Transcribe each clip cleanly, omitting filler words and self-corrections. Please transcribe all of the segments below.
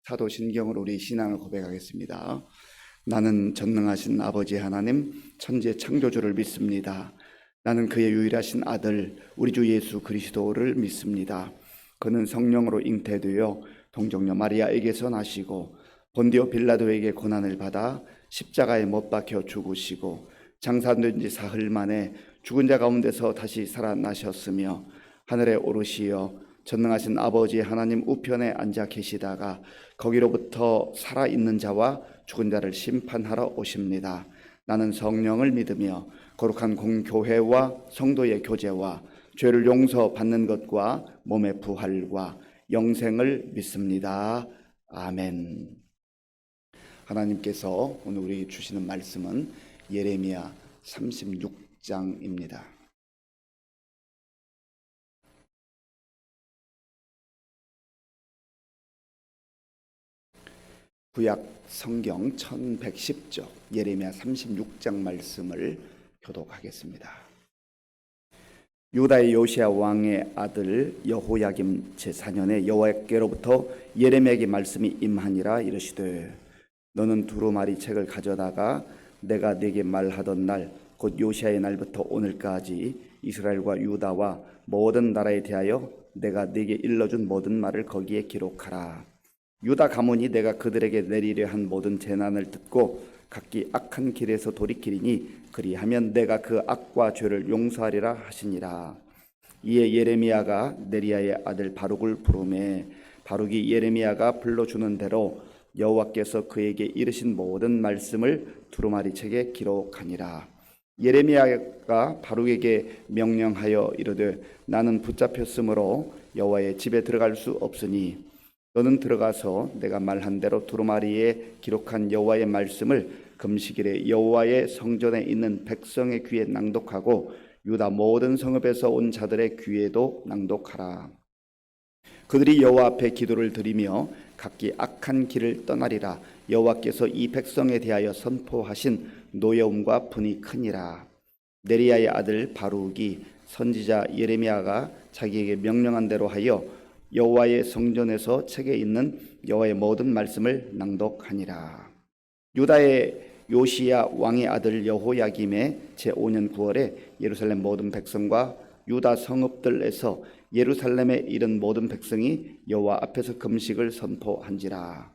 사도신경으로 우리 신앙을 고백하겠습니다. 나는 전능하신 아버지 하나님 천지의 창조주를 믿습니다. 나는 그의 유일하신 아들 우리 주 예수 그리스도를 믿습니다. 그는 성령으로 잉태되어 동정녀 마리아에게서 나시고 본디오 빌라도에게 고난을 받아 십자가에 못 박혀 죽으시고 장사된 지 사흘 만에 죽은 자 가운데서 다시 살아나셨으며 하늘에 오르시어 전능하신 아버지 하나님 우편에 앉아 계시다가 거기로부터 살아있는 자와 죽은 자를 심판하러 오십니다. 나는 성령을 믿으며 거룩한 공교회와 성도의 교제와 죄를 용서받는 것과 몸의 부활과 영생을 믿습니다. 아멘. 하나님께서 오늘 우리 주시는 말씀은 예레미야 36장입니다. 구약 성경 1110쪽 예레미야 36장 말씀을 교독하겠습니다. 유다의 요시야 왕의 아들 여호야김 제4년에 여호와께로부터 예레미야에게 말씀이 임하니라. 이르시되 너는 두루마리 책을 가져다가 내가 네게 말하던 날 곧 요시야의 날부터 오늘까지 이스라엘과 유다와 모든 나라에 대하여 내가 네게 일러준 모든 말을 거기에 기록하라. 유다 가문이 내가 그들에게 내리려 한 모든 재난을 듣고 각기 악한 길에서 돌이키리니 그리하면 내가 그 악과 죄를 용서하리라 하시니라. 이에 예레미야가 네리야의 아들 바룩을 부르매 바룩이 예레미야가 불러주는 대로 여호와께서 그에게 이르신 모든 말씀을 두루마리 책에 기록하니라. 예레미야가 바룩에게 명령하여 이르되 나는 붙잡혔으므로 여호와의 집에 들어갈 수 없으니 너는 들어가서 내가 말한 대로 두루마리에 기록한 여호와의 말씀을 금식일에 여호와의 성전에 있는 백성의 귀에 낭독하고 유다 모든 성읍에서 온 자들의 귀에도 낭독하라. 그들이 여호와 앞에 기도를 드리며 각기 악한 길을 떠나리라. 여호와께서 이 백성에 대하여 선포하신 노여움과 분이 크니라. 네리야의 아들 바룩이 선지자 예레미야가 자기에게 명령한 대로 하여 여호와의 성전에서 책에 있는 여호와의 모든 말씀을 낭독하니라. 유다의 요시야 왕의 아들 여호야김의 제5년 9월에 예루살렘 모든 백성과 유다 성읍들에서 예루살렘에 이른 모든 백성이 여호와 앞에서 금식을 선포한지라.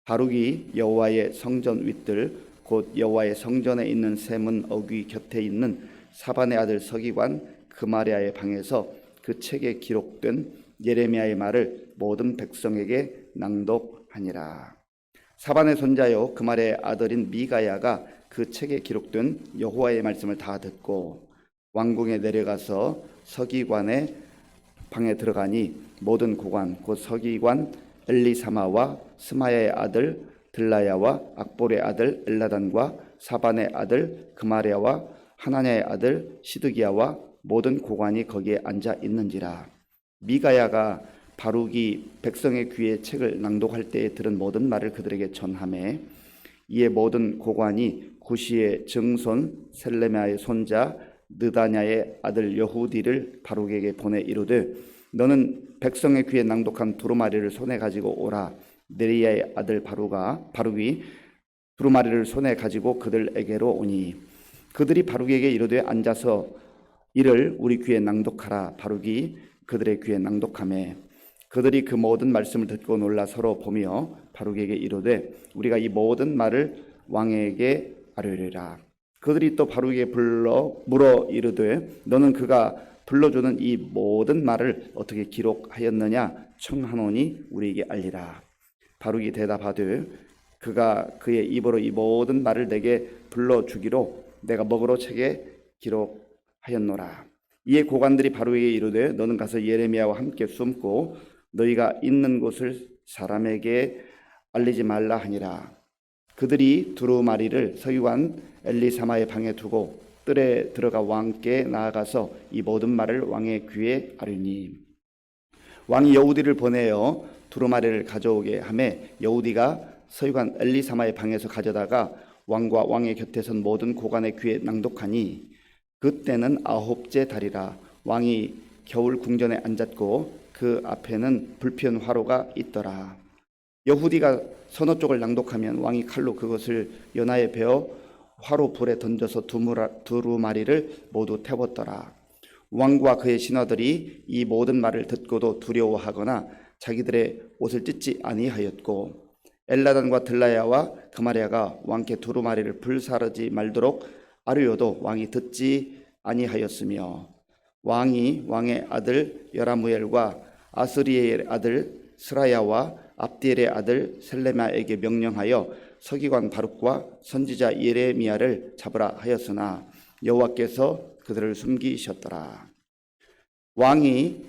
바룩이 여호와의 성전 윗들 곧 여호와의 성전에 있는 세문 어귀 곁에 있는 사반의 아들 서기관 그마랴의 방에서 그 책에 기록된 예레미야의 말을 모든 백성에게 낭독하니라. 사반의 손자요 그말의 아들인 미가야가 그 책에 기록된 여호와의 말씀을 다 듣고 왕궁에 내려가서 서기관의 방에 들어가니 모든 고관 곧 서기관 엘리사마와 스마야의 아들 들라야와 악볼의 아들 엘라단과 사반의 아들 그마랴와 하나냐의 아들 시드기야와 모든 고관이 거기에 앉아 있는지라. 미가야가 바룩이 백성의 귀에 책을 낭독할 때에 들은 모든 말을 그들에게 전하매 이에 모든 고관이 구시의 증손 셀레미야의 손자 느다냐의 아들 여후디를 바룩에게 보내 이르되 너는 백성의 귀에 낭독한 두루마리를 손에 가지고 오라. 네리야의 아들 바룩이 두루마리를 손에 가지고 그들에게로 오니 그들이 바룩에게 이르되 앉아서 이를 우리 귀에 낭독하라. 바룩이 그들의 귀에 낭독하매 그들이 그 모든 말씀을 듣고 놀라 서로 보며 바룩에게 이르되 우리가 이 모든 말을 왕에게 아뢰리라. 그들이 또 바룩에게 물어 이르되 너는 그가 불러주는 이 모든 말을 어떻게 기록하였느냐 청하노니 우리에게 알리라. 바룩이 대답하되 그가 그의 입으로 이 모든 말을 내게 불러주기로 내가 먹으로 책에 기록하였노라. 이에 고관들이 바룩에게 이르되 너는 가서 예레미야와 함께 숨고 너희가 있는 곳을 사람에게 알리지 말라 하니라. 그들이 두루마리를 서기관 엘리사마의 방에 두고 뜰에 들어가 왕께 나아가서 이 모든 말을 왕의 귀에 아뢰니 왕이 여우디를 보내어 두루마리를 가져오게 하매 여우디가 서기관 엘리사마의 방에서 가져다가 왕과 왕의 곁에 선 모든 고관의 귀에 낭독하니 그때는 9째 달이라. 왕이 겨울 궁전에 앉았고 그 앞에는 불편 화로가 있더라. 여후디가 서너 쪽을 낭독하면 왕이 칼로 그것을 연하에 베어 화로 불에 던져서 두루마리를 모두 태웠더라. 왕과 그의 신하들이 이 모든 말을 듣고도 두려워하거나 자기들의 옷을 찢지 아니하였고, 엘라단과 들라야와 그마리아가 왕께 두루마리를 불사르지 말도록 아뢰어도 왕이 듣지 아니하였으며, 왕이 왕의 아들 여라무엘과 아스리엘의 아들 스라야와 압디엘의 아들 셀레마에게 명령하여 서기관 바룩과 선지자 예레미야를 잡으라 하였으나 여호와께서 그들을 숨기셨더라. 왕이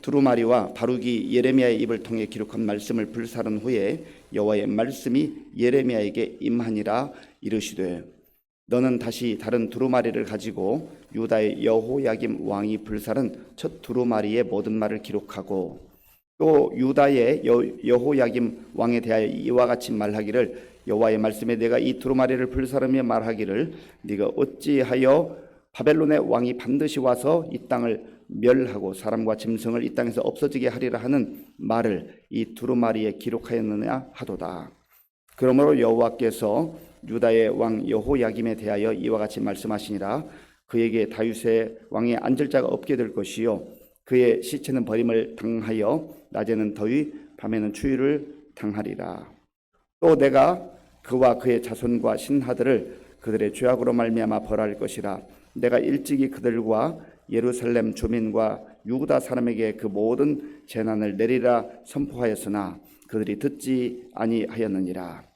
두루마리와 바룩이 예레미야의 입을 통해 기록한 말씀을 불사른 후에 여호와의 말씀이 예레미야에게 임하니라. 이르시되 너는 다시 다른 두루마리를 가지고 유다의 여호야김 왕이 불사른 첫 두루마리의 모든 말을 기록하고, 또 유다의 여호야김 왕에 대하여 이와 같이 말하기를, 여호와의 말씀에 내가 이 두루마리를 불사르며 말하기를 네가 어찌하여 바벨론의 왕이 반드시 와서 이 땅을 멸하고 사람과 짐승을 이 땅에서 없어지게 하리라 하는 말을 이 두루마리에 기록하였느냐 하도다. 그러므로 여호와께서 유다의 왕 여호야김에 대하여 이와 같이 말씀하시니라. 그에게 다윗의 왕에 앉을 자가 없게 될 것이요 그의 시체는 버림을 당하여 낮에는 더위 밤에는 추위를 당하리라. 또 내가 그와 그의 자손과 신하들을 그들의 죄악으로 말미암아 벌할 것이라. 내가 일찍이 그들과 예루살렘 주민과 유다 사람에게 그 모든 재난을 내리라 선포하였으나 그들이 듣지 아니하였느니라.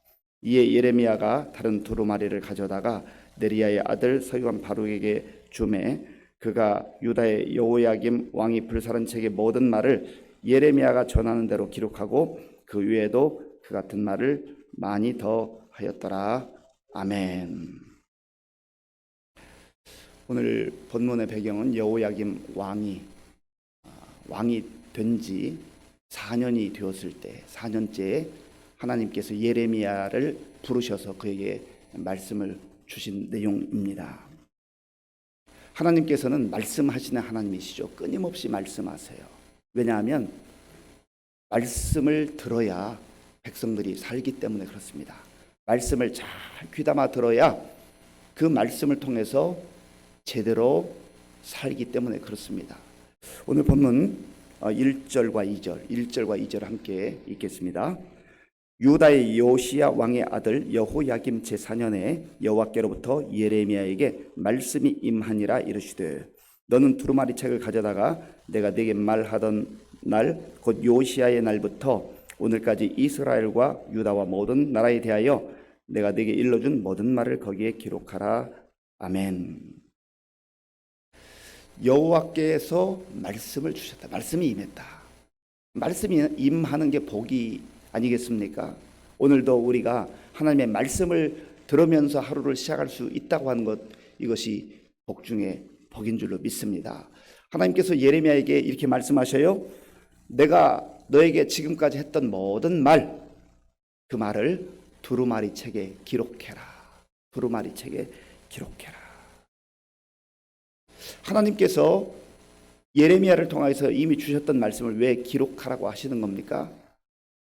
이에 예레미야가 다른 두루마리를 가져다가 네리야의 아들 서기관 바룩에게 주매 그가 유다의 여호야김 왕이 불사른 책의 모든 말을 예레미야가 전하는 대로 기록하고 그 외에도 그 같은 말을 많이 더 하였더라. 아멘. 오늘 본문의 배경은 여호야김 왕이 된 지 4년이 되었을 때, 4년째에 하나님께서 예레미야를 부르셔서 그에게 말씀을 주신 내용입니다. 하나님께서는 말씀하시는 하나님이시죠. 끊임없이 말씀하세요. 왜냐하면 말씀을 들어야 백성들이 살기 때문에 그렇습니다. 말씀을 잘 귀담아 들어야 그 말씀을 통해서 제대로 살기 때문에 그렇습니다. 오늘 본문 1절과 2절 함께 읽겠습니다. 유다의 요시야 왕의 아들 여호야김 제4년에 여호와께로부터 예레미야에게 말씀이 임하니라. 이르시되 너는 두루마리 책을 가져다가 내가 네게 말하던 날 곧 요시야의 날부터 오늘까지 이스라엘과 유다와 모든 나라에 대하여 내가 네게 일러준 모든 말을 거기에 기록하라. 아멘. 여호와께서 말씀을 주셨다. 말씀이 임했다. 말씀이 임하는 게 복이 아니겠습니까? 오늘도 우리가 하나님의 말씀을 들으면서 하루를 시작할 수 있다고 하는 것, 이것이 복 중에 복인 줄로 믿습니다. 하나님께서 예레미야에게 이렇게 말씀하셔요. 내가 너에게 지금까지 했던 모든 말, 그 말을 두루마리 책에 기록해라. 두루마리 책에 기록해라. 하나님께서 예레미야를 통해서 이미 주셨던 말씀을 왜 기록하라고 하시는 겁니까?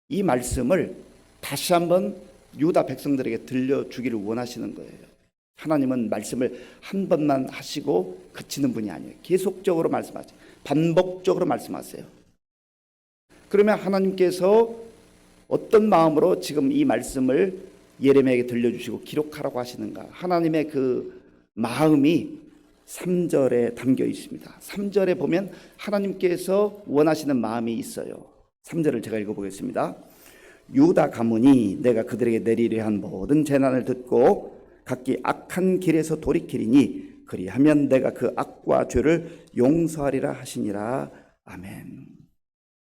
이 말씀을 다시 한번 유다 백성들에게 들려주기를 원하시는 거예요. 하나님은 말씀을 한 번만 하시고 그치는 분이 아니에요. 계속적으로 말씀하세요. 반복적으로 말씀하세요. 그러면 하나님께서 어떤 마음으로 지금 이 말씀을 예레미야에게 들려주시고 기록하라고 하시는가? 하나님의 그 마음이 3절에 담겨 있습니다. 3절에 보면 하나님께서 원하시는 마음이 있어요. 3절을 제가 읽어보겠습니다. 유다 가문이 내가 그들에게 내리려 한 모든 재난을 듣고 각기 악한 길에서 돌이키리니 그리하면 내가 그 악과 죄를 용서하리라 하시니라. 아멘.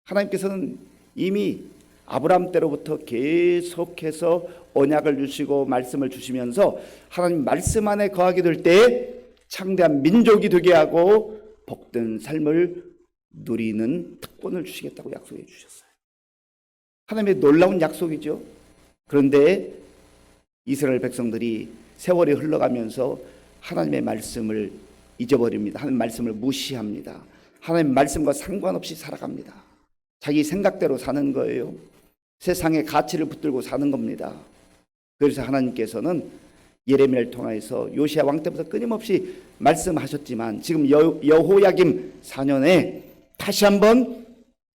하나님께서는 이미 아브라함 때로부터 계속해서 언약을 주시고 말씀을 주시면서 하나님 말씀 안에 거하게 될 때 창대한 민족이 되게 하고 복된 삶을 누리는 특권을 주시겠다고 약속해 주셨어요. 하나님의 놀라운 약속이죠. 그런데 이스라엘 백성들이 세월이 흘러가면서 하나님의 말씀을 잊어버립니다. 하나님의 말씀을 무시합니다. 하나님의 말씀과 상관없이 살아갑니다. 자기 생각대로 사는 거예요. 세상의 가치를 붙들고 사는 겁니다. 그래서 하나님께서는 예레미야를 통해서 요시야 왕 때부터 끊임없이 말씀하셨지만 지금 여호야김 4년에 다시 한번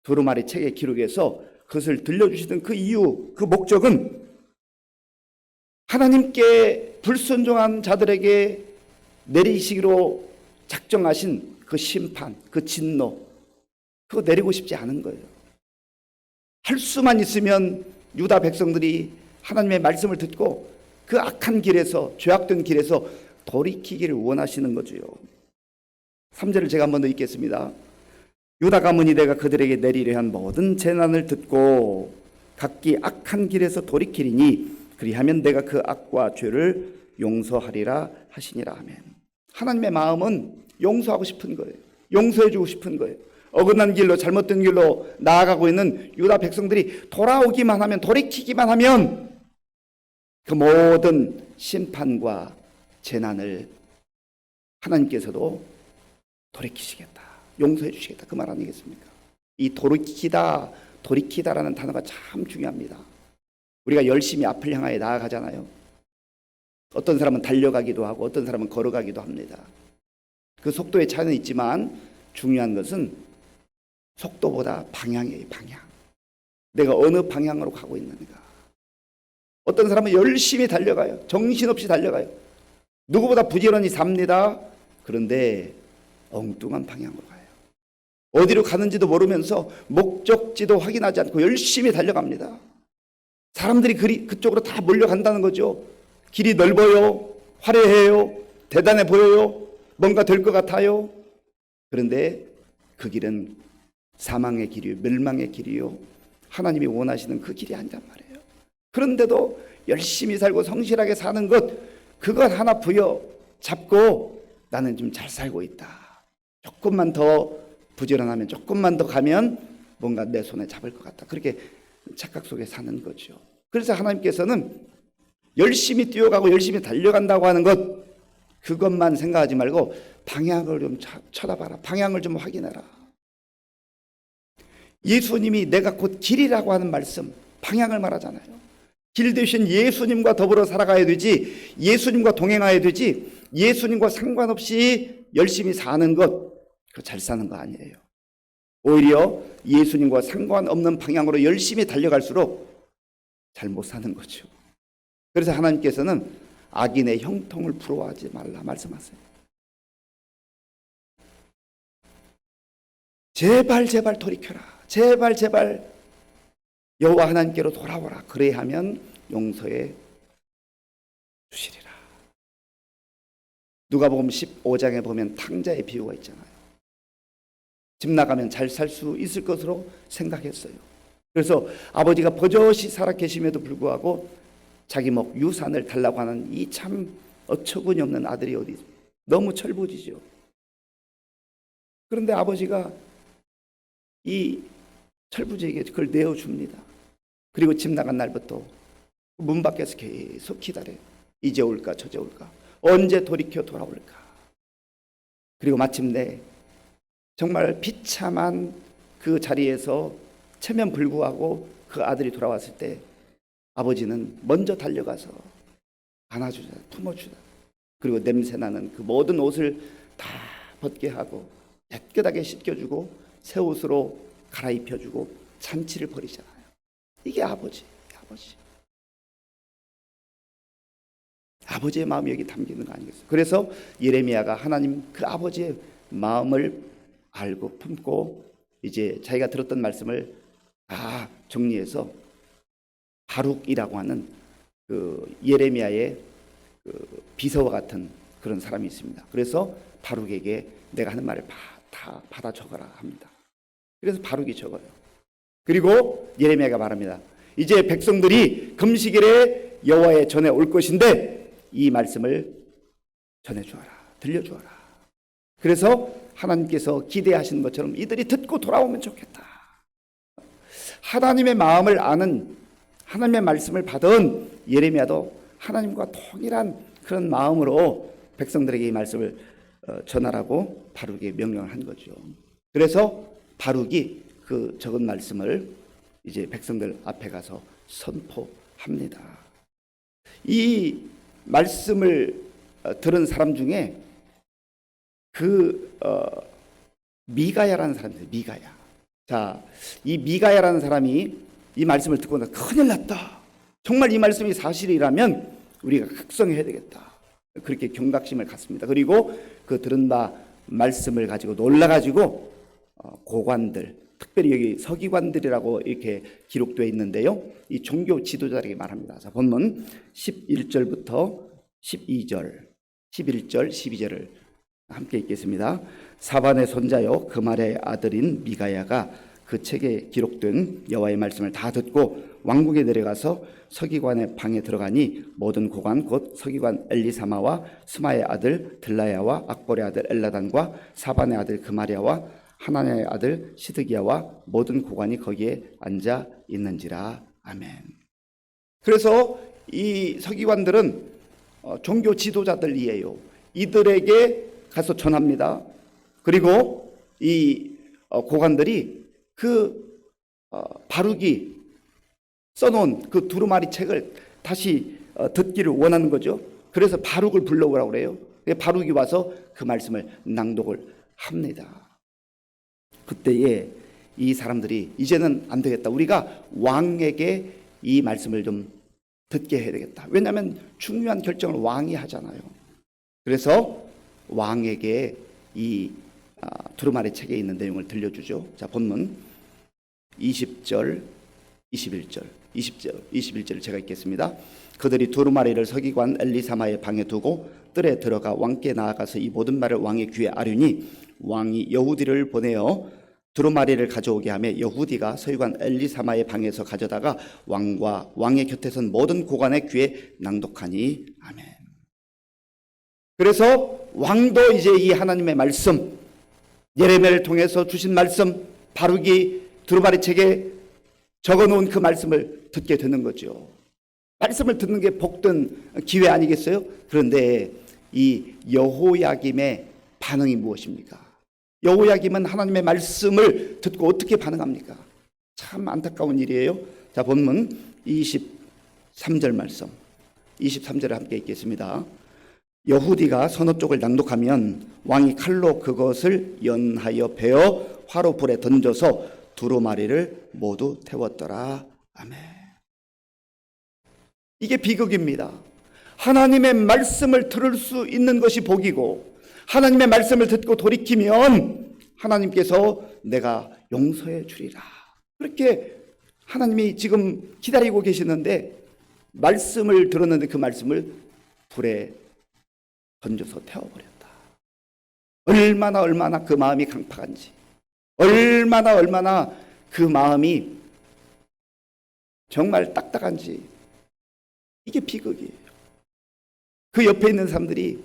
두루마리 책의 기록에서 그것을 들려주시던 그 이유, 그 목적은 하나님께 불순종한 자들에게 내리시기로 작정하신 그 심판, 그 진노, 그거 내리고 싶지 않은 거예요. 할 수만 있으면 유다 백성들이 하나님의 말씀을 듣고 그 악한 길에서, 죄악된 길에서 돌이키기를 원하시는 거죠. 3절을 제가 한 번 더 읽겠습니다. 유다 가문이 내가 그들에게 내리려 한 모든 재난을 듣고 각기 악한 길에서 돌이키리니 그리하면 내가 그 악과 죄를 용서하리라 하시니라. 아멘. 하나님의 마음은 용서하고 싶은 거예요. 용서해주고 싶은 거예요. 어긋난 길로, 잘못된 길로 나아가고 있는 유다 백성들이 돌아오기만 하면, 돌이키기만 하면 그 모든 심판과 재난을 하나님께서도 돌이키시겠다, 용서해 주시겠다, 그 말 아니겠습니까? 이 돌이키다라는 단어가 참 중요합니다. 우리가 열심히 앞을 향하여 나아가잖아요. 어떤 사람은 달려가기도 하고 어떤 사람은 걸어가기도 합니다. 그 속도의 차이는 있지만 중요한 것은 속도보다 방향이에요. 방향. 내가 어느 방향으로 가고 있는가. 어떤 사람은 열심히 달려가요. 정신없이 달려가요. 누구보다 부지런히 삽니다. 그런데 엉뚱한 방향으로 가요. 어디로 가는지도 모르면서 목적지도 확인하지 않고 열심히 달려갑니다. 사람들이 그쪽으로 다 몰려간다는 거죠. 길이 넓어요. 화려해요. 대단해 보여요. 뭔가 될 것 같아요. 그런데 그 길은 사망의 길이요, 멸망의 길이요, 하나님이 원하시는 그 길이 아니란 말이에요. 그런데도 열심히 살고 성실하게 사는 것, 그것 하나 부여잡고 나는 좀 잘 살고 있다. 조금만 더 부지런하면, 조금만 더 가면 뭔가 내 손에 잡을 것 같다. 그렇게 착각 속에 사는 거죠. 그래서 하나님께서는 열심히 뛰어가고 열심히 달려간다고 하는 것, 그것만 생각하지 말고 방향을 좀 쳐다봐라. 방향을 좀 확인해라. 예수님이 내가 곧 길이라고 하는 말씀, 방향을 말하잖아요. 길 대신 예수님과 더불어 살아가야 되지, 예수님과 동행해야 되지, 예수님과 상관없이 열심히 사는 것, 그거 잘 사는 거 아니에요. 오히려 예수님과 상관없는 방향으로 열심히 달려갈수록 잘 못 사는 거죠. 그래서 하나님께서는 악인의 형통을 부러워하지 말라 말씀하세요. 제발 제발 돌이켜라. 제발 제발 여호와 하나님께로 돌아오라. 그래야하면 용서해 주시리라. 누가복음 15장에 보면 탕자의 비유가 있잖아요. 집 나가면 잘 살 수 있을 것으로 생각했어요. 그래서 아버지가 버젓이 살아 계심에도 불구하고 자기 목 유산을 달라고 하는 이 참 어처구니 없는 아들이 어디 있어요? 너무 철부지죠. 그런데 아버지가 이 철부지에게 그걸 내어줍니다. 그리고 집 나간 날부터 문 밖에서 계속 기다려요. 이제 올까 저제 올까, 언제 돌이켜 돌아올까. 그리고 마침내 정말 비참한 그 자리에서 체면불구하고 그 아들이 돌아왔을 때 아버지는 먼저 달려가서 안아주자, 품어주자. 그리고 냄새나는 그 모든 옷을 다 벗게 하고 깨끗하게 씻겨주고 새 옷으로 갈아입혀주고 잔치를 벌이잖아요. 이게 아버지. 아버지의 마음이 여기 담기는 거 아니겠어요? 그래서 예레미야가 하나님 그 아버지의 마음을 알고 품고 이제 자기가 들었던 말씀을 다 정리해서 바룩이라고 하는 그 예레미야의 그 비서와 같은 그런 사람이 있습니다. 그래서 바룩에게 내가 하는 말을 다 받아 적어라 합니다. 그래서 바룩이 적어요. 그리고 예레미야가 말합니다. 이제 백성들이 금식일에 여호와의 전에 올 것인데 이 말씀을 전해주어라, 들려주어라. 그래서 하나님께서 기대하시는 것처럼 이들이 듣고 돌아오면 좋겠다. 하나님의 마음을 아는, 하나님의 말씀을 받은 예레미야도 하나님과 동일한 그런 마음으로 백성들에게 이 말씀을 전하라고 바룩에게 명령을 한 거죠. 그래서 바룩이 그 적은 말씀을 이제 백성들 앞에 가서 선포합니다. 이 말씀을 들은 사람 중에 미가야라는 사람이 있어요. 미가야. 자, 이 미가야라는 사람이 이 말씀을 듣고 나서 큰일 났다. 정말 이 말씀이 사실이라면 우리가 극성해야 되겠다. 그렇게 경각심을 갖습니다. 그리고 그 들은 바 말씀을 가지고 놀라가지고 고관들, 특별히 여기 서기관들이라고 이렇게 기록되어 있는데요. 이 종교 지도자에게 말합니다. 자, 본문 11절부터 12절, 11절, 12절을 함께 읽겠습니다. 사반의 손자요 그말의 아들인 미가야가 그 책에 기록된 여호와의 말씀을 다 듣고 왕궁에 내려가서 서기관의 방에 들어가니 모든 고관 곧 서기관 엘리사마와 스마의 아들 들라야와 악bor의 아들 엘라단과 사반의 아들 그마리아와 하나냐의 아들 시드기야와 모든 고관이 거기에 앉아 있는지라. 아멘. 그래서 이 서기관들은 종교 지도자들이에요. 이들에게 가서 전합니다. 그리고 이 고관들이 바룩이 써놓은 그 두루마리 책을 다시 듣기를 원하는 거죠. 그래서 바룩을 불러오라고 그래요. 바룩이 와서 그 말씀을 낭독을 합니다. 그때에 이 사람들이 이제는 안 되겠다. 우리가 왕에게 이 말씀을 좀 듣게 해야 되겠다. 왜냐하면 중요한 결정을 왕이 하잖아요. 그래서 왕에게 이 두루마리 책에 있는 내용을 들려주죠. 자, 본문 20절, 21절, 21절을 제가 읽겠습니다. 그들이 두루마리를 서기관 엘리사마의 방에 두고 뜰에 들어가 왕께 나아가서 이 모든 말을 왕의 귀에 아뢰니 왕이 여후디를 보내어 두루마리를 가져오게 하며 여후디가 서기관 엘리사마의 방에서 가져다가 왕과 왕의 곁에 선 모든 고관의 귀에 낭독하니. 아멘. 그래서 왕도 이제 이 하나님의 말씀, 예레미야를 통해서 주신 말씀, 바룩이 두루마리 책에 적어놓은 그 말씀을 듣게 되는 거죠. 말씀을 듣는 게 복된 기회 아니겠어요? 그런데 이 여호야김의 반응이 무엇입니까? 여호야김은 하나님의 말씀을 듣고 어떻게 반응합니까? 참 안타까운 일이에요. 자, 본문 23절 말씀, 23절을 함께 읽겠습니다. 여후디가 서너 쪽을 낭독하면 왕이 칼로 그것을 연하여 베어 화로불에 던져서 두루마리를 모두 태웠더라. 아멘. 이게 비극입니다. 하나님의 말씀을 들을 수 있는 것이 복이고 하나님의 말씀을 듣고 돌이키면 하나님께서 내가 용서해 주리라. 그렇게 하나님이 지금 기다리고 계시는데 말씀을 들었는데 그 말씀을 불에 던져서 태워버렸다. 얼마나 그 마음이 강팍한지, 얼마나 그 마음이 정말 딱딱한지. 이게 비극이에요. 그 옆에 있는 사람들이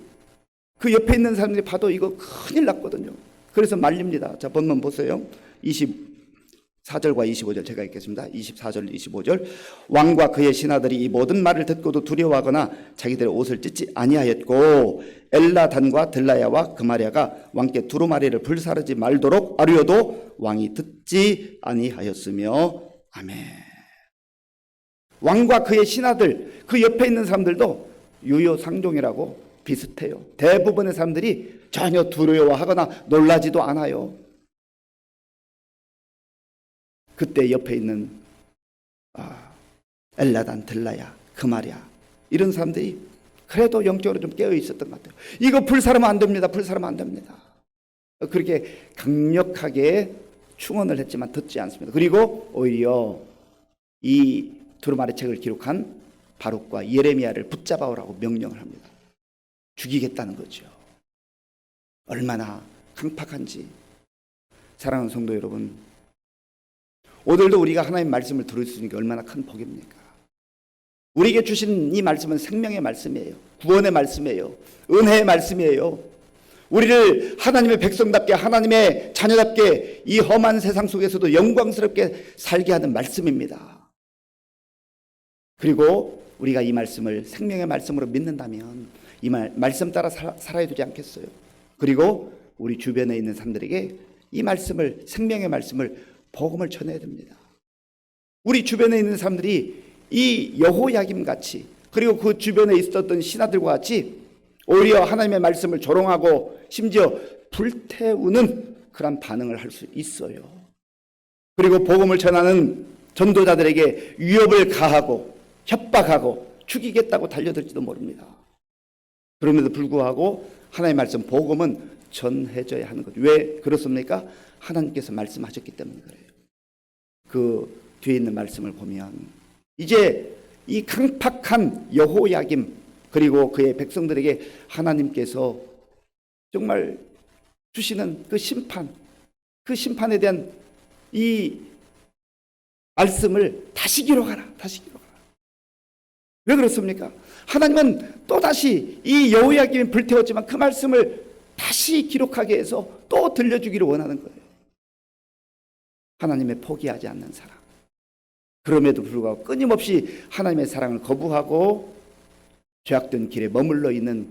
봐도 이거 큰일 났거든요. 그래서 말립니다. 자, 본문 보세요. 24절과 25절 제가 읽겠습니다. 24절 25절. 왕과 그의 신하들이 이 모든 말을 듣고도 두려워하거나 자기들의 옷을 찢지 아니하였고 엘라단과 들라야와 그마리아가 왕께 두루마리를 불사르지 말도록 아뢰어도 왕이 듣지 아니하였으며. 아멘. 왕과 그의 신하들, 그 옆에 있는 사람들도 유효상종이라고 비슷해요. 대부분의 사람들이 전혀 두려워하거나 놀라지도 않아요. 그때 옆에 있는 엘라단, 들라야, 그마리아 이런 사람들이 그래도 영적으로 좀 깨어 있었던 것 같아요. 이거 불사르면 안 됩니다. 불사르면 안 됩니다. 그렇게 강력하게 충언을 했지만 듣지 않습니다. 그리고 오히려 이 두루마리 책을 기록한 바룩과 예레미야를 붙잡아오라고 명령을 합니다. 죽이겠다는 거죠. 얼마나 강팍한지. 사랑하는 성도 여러분, 오늘도 우리가 하나님의 말씀을 들을 수 있는 게 얼마나 큰 복입니까? 우리에게 주신 이 말씀은 생명의 말씀이에요. 구원의 말씀이에요. 은혜의 말씀이에요. 우리를 하나님의 백성답게, 하나님의 자녀답게 이 험한 세상 속에서도 영광스럽게 살게 하는 말씀입니다. 그리고 우리가 이 말씀을 생명의 말씀으로 믿는다면 이 말씀 따라 살아야 되지 않겠어요? 그리고 우리 주변에 있는 사람들에게 이 말씀을, 생명의 말씀을, 복음을 전해야 됩니다. 우리 주변에 있는 사람들이 이 여호야김 같이, 그리고 그 주변에 있었던 신하들과 같이 오히려 하나님의 말씀을 조롱하고 심지어 불태우는 그런 반응을 할 수 있어요. 그리고 복음을 전하는 전도자들에게 위협을 가하고 협박하고 죽이겠다고 달려들지도 모릅니다. 그럼에도 불구하고 하나님의 말씀, 복음은 전해져야 하는 거죠. 왜 그렇습니까? 하나님께서 말씀하셨기 때문에 그래요. 그 뒤에 있는 말씀을 보면 이제 이 강팍한 여호야김 그리고 그의 백성들에게 하나님께서 정말 주시는 그 심판, 그 심판에 대한 이 말씀을 다시 기록하라, 다시 기록하라. 왜 그렇습니까? 하나님은 또다시 이 여호야김이 불태웠지만 그 말씀을 다시 기록하게 해서 또 들려주기를 원하는 거예요. 하나님의 포기하지 않는 사랑. 그럼에도 불구하고 끊임없이 하나님의 사랑을 거부하고 죄악된 길에 머물러 있는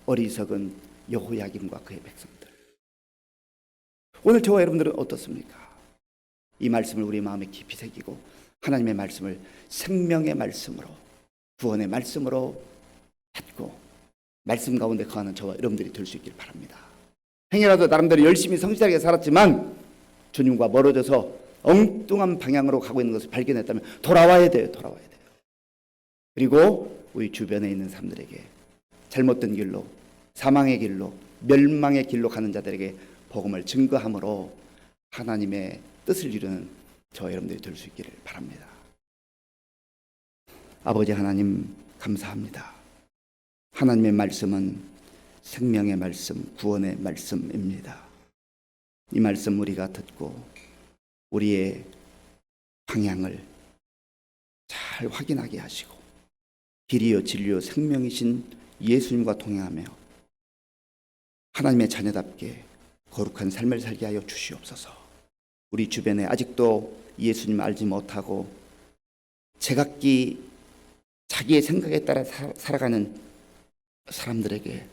어리석은 여호야김과 그의 백성들. 오늘 저와 여러분들은 어떻습니까? 이 말씀을 우리 마음에 깊이 새기고 하나님의 말씀을 생명의 말씀으로, 구원의 말씀으로 받고 말씀 가운데 거하는 저와 여러분들이 될 수 있길 바랍니다. 행여라도 나름대로 열심히 성실하게 살았지만 주님과 멀어져서 엉뚱한 방향으로 가고 있는 것을 발견했다면 돌아와야 돼요. 돌아와야 돼요. 그리고 우리 주변에 있는 사람들에게 잘못된 길로, 사망의 길로, 멸망의 길로 가는 자들에게 복음을 증거함으로 하나님의 뜻을 이루는 저와 여러분들이 될 수 있기를 바랍니다. 아버지 하나님 감사합니다. 하나님의 말씀은 생명의 말씀, 구원의 말씀입니다. 이 말씀 우리가 듣고 우리의 방향을 잘 확인하게 하시고 길이요 진리요 생명이신 예수님과 동행하며 하나님의 자녀답게 거룩한 삶을 살게 하여 주시옵소서. 우리 주변에 아직도 예수님 알지 못하고 제각기 자기의 생각에 따라 살아가는 사람들에게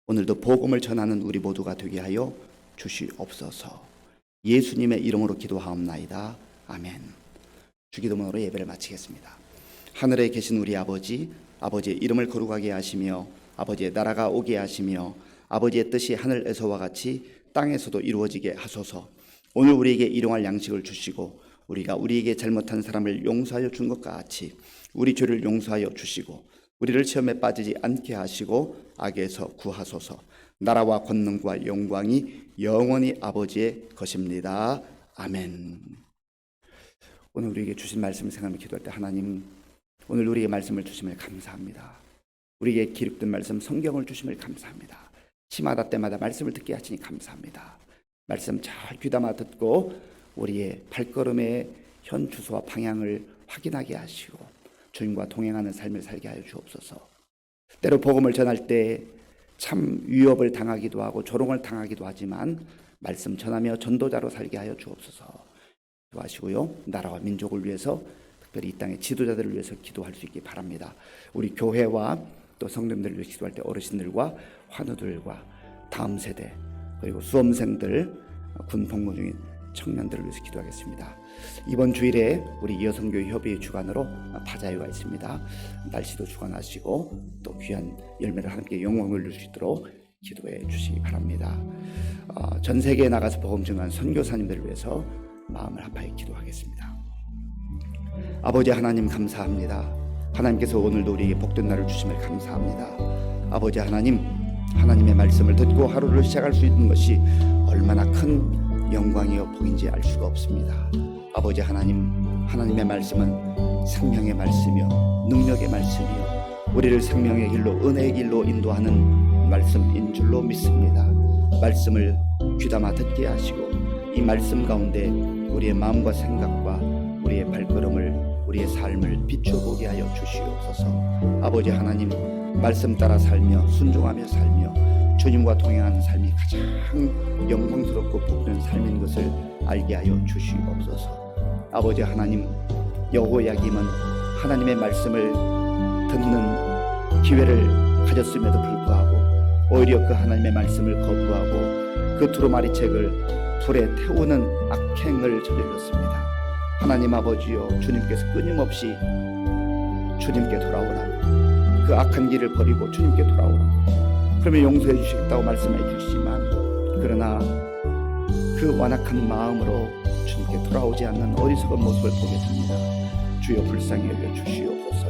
오늘도 복음을 전하는 우리 모두가 되게 하여 주시옵소서. 예수님의 이름으로 기도하옵나이다. 아멘. 주기도문으로 예배를 마치겠습니다. 하늘에 계신 우리 아버지, 아버지의 이름을 거룩하게 하시며 아버지의 나라가 오게 하시며 아버지의 뜻이 하늘에서와 같이 땅에서도 이루어지게 하소서. 오늘 우리에게 일용할 양식을 주시고 우리가 우리에게 잘못한 사람을 용서하여 준 것 같이 우리 죄를 용서하여 주시고 우리를 시험에 빠지지 않게 하시고 악에서 구하소서. 나라와 권능과 영광이 영원히 아버지의 것입니다. 아멘. 오늘 우리에게 주신 말씀을 생각하며 기도할 때 하나님, 오늘 우리에게 말씀을 주심을 감사합니다. 우리에게 기록된 말씀 성경을 주심을 감사합니다. 시마다 때마다 말씀을 듣게 하시니 감사합니다. 말씀 잘 귀담아 듣고 우리의 발걸음의 현 주소와 방향을 확인하게 하시고 주님과 동행하는 삶을 살게 하여 주옵소서. 때로 복음을 전할 때 참 위협을 당하기도 하고 조롱을 당하기도 하지만 말씀 전하며 전도자로 살게 하여 주옵소서. 기도하시고요. 나라와 민족을 위해서 특별히 이 땅의 지도자들을 위해서 기도할 수 있기 바랍니다. 우리 교회와 또 성도님들을 위해 기도할 때 어르신들과 환우들과 다음 세대 그리고 수험생들, 군 복무 중인 청년들을 위해서 기도하겠습니다. 이번 주일에 우리 여성교회 협의회 주관으로 바자회가 있습니다. 날씨도 주관하시고 또 귀한 열매를 함께 영광을 누릴 수 있도록 기도해 주시기 바랍니다. 전 세계에 나가서 복음 증거한 선교사님들을 위해서 마음을 합하여 기도하겠습니다. 아버지 하나님 감사합니다. 하나님께서 오늘도 우리에게 복된 날을 주심을 감사합니다. 아버지 하나님, 하나님의 말씀을 듣고 하루를 시작할 수 있는 것이 얼마나 큰 영광이요 복인지 알 수가 없습니다. 아버지 하나님, 하나님의 말씀은 생명의 말씀이요 능력의 말씀이요 우리를 생명의 길로 은혜의 길로 인도하는 말씀인 줄로 믿습니다. 말씀을 귀담아 듣게 하시고 이 말씀 가운데 우리의 마음과 생각과 우리의 발걸음을 우리의 삶을 비춰보게 하여 주시옵소서. 아버지 하나님, 말씀 따라 살며 순종하며 살며 주님과 동행하는 삶이 가장 영광스럽고 복된 삶인 것을 알게 하여 주시옵소서. 아버지 하나님, 여호야김은 하나님의 말씀을 듣는 기회를 가졌음에도 불구하고 오히려 그 하나님의 말씀을 거부하고 그 두루마리 책을 불에 태우는 악행을 저질렀습니다. 하나님 아버지여, 주님께서 끊임없이 주님께 돌아오라고, 그 악한 길을 버리고 주님께 돌아오라고, 그러면 용서해 주시겠다고 말씀해 주시지만, 그러나 그 완악한 마음으로 주님께 돌아오지 않는 어리석은 모습을 보게 됩니다. 주여 불쌍히 여겨 주시옵소서.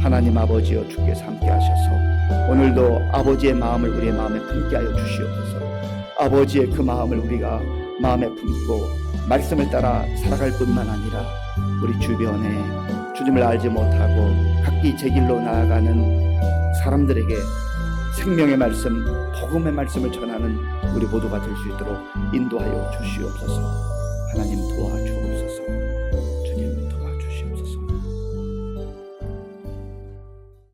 하나님 아버지여, 주께서 함께 하셔서 오늘도 아버지의 마음을 우리의 마음에 품게 하여 주시옵소서. 아버지의 그 마음을 우리가 마음에 품고 말씀을 따라 살아갈 뿐만 아니라 우리 주변에 주님을 알지 못하고 각기 제 길로 나아가는 사람들에게 생명의 말씀, 복음의 말씀을 전하는 우리 모두가 될 수 있도록 인도하여 주시옵소서. 하나님 도와주옵소서.